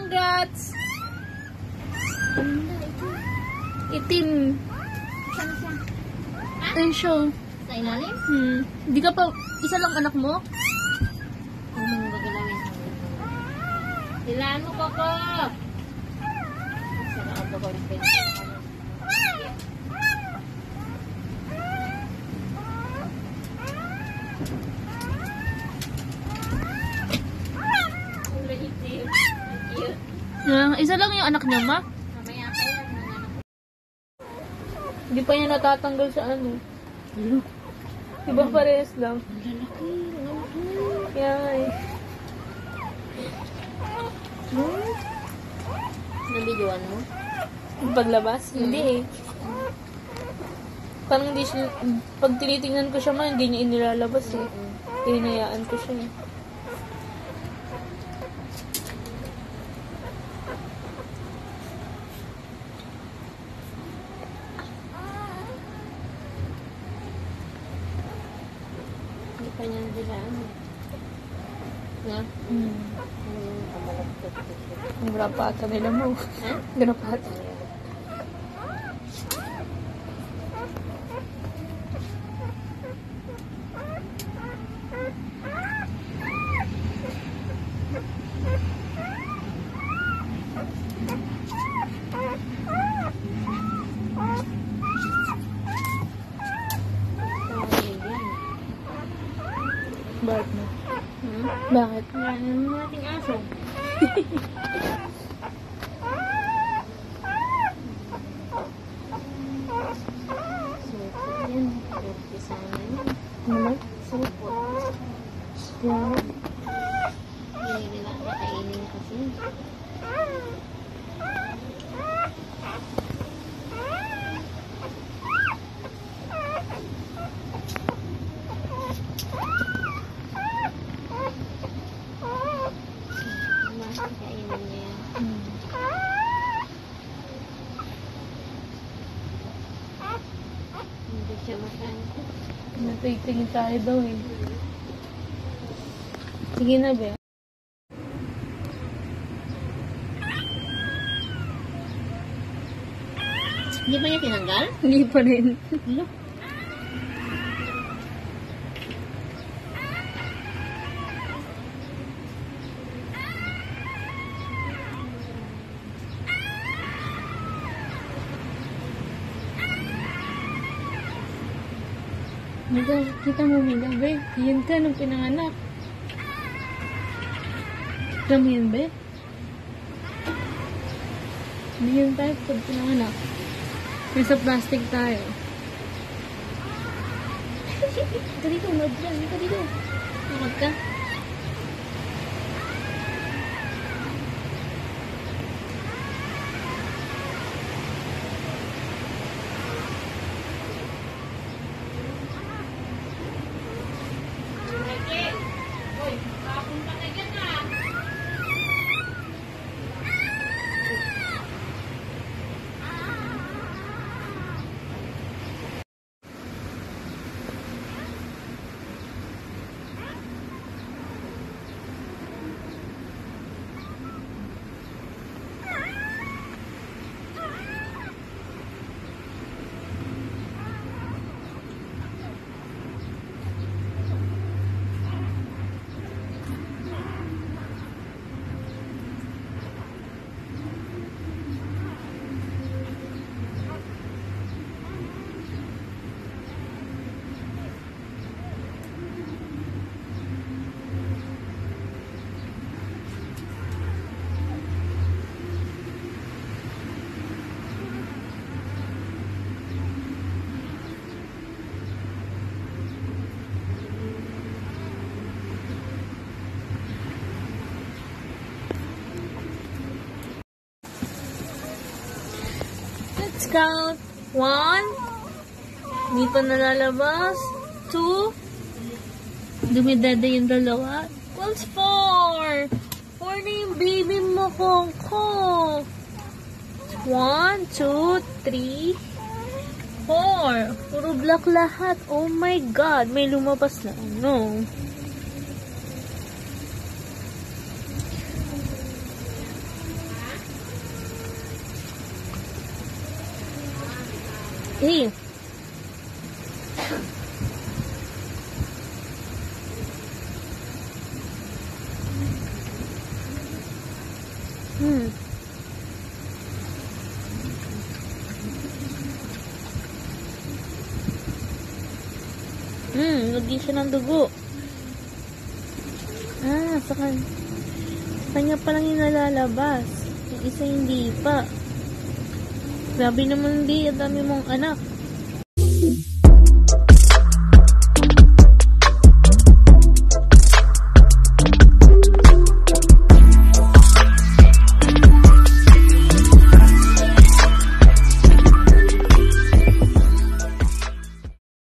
Congrats! Itim. Saan siya? Ayun siya. Sa ilalim? Hindi ka pa, isa lang anak mo? Anong gagalawin? Silaan mo, Coco! Sarap ako ng pwede. Isa lang yung anak niya, ma? Mamaya pa yan. Hindi pa niya natatanggal sa ano. Diba parehas lang? Kaya nga eh. Nabidyoan mo? Yung paglabas? Hindi eh. Parang hindi siya, pag tinitingnan ko siya ma, hindi niya inilalabas eh. Hinayaan ko siya eh. Hindi pa niya nadilaan. Na? Ang grapata nila mo. Ha? Grapata. Bakit mo? Bakit? Ano mo nating aso? Supot yan. Supot sana yan. Naman? Supot. Yan. Hindi nila nakainin kasi. Kainin niya yan. Hindi siya makain. Natigtingin tayo daw eh. Sige na ba? Hindi ba niya tinanggal? Hindi pa rin. Look. Kita mo Mila, be. Yan ka nung pinanganak. Kita mo yan, be. Yan tayo pag pinanganak. Nasa plastic tayo. Ika dito, madyan. Ika dito. Nakot ka? Let's count. 1. Hindi pa nalalabas. 2. Dumidada yung dalawa. Equals 4. 4 na yung baby mo, Coco. 1, 2, 3, 4. Puro black lahat. Oh my God. May lumabas na. No. Eh. Lagi siya ng dugo. Sa kanya pa lang yung nalalabas. Yung isa hindi pa. Grabe naman, di. Ang dami mong anak.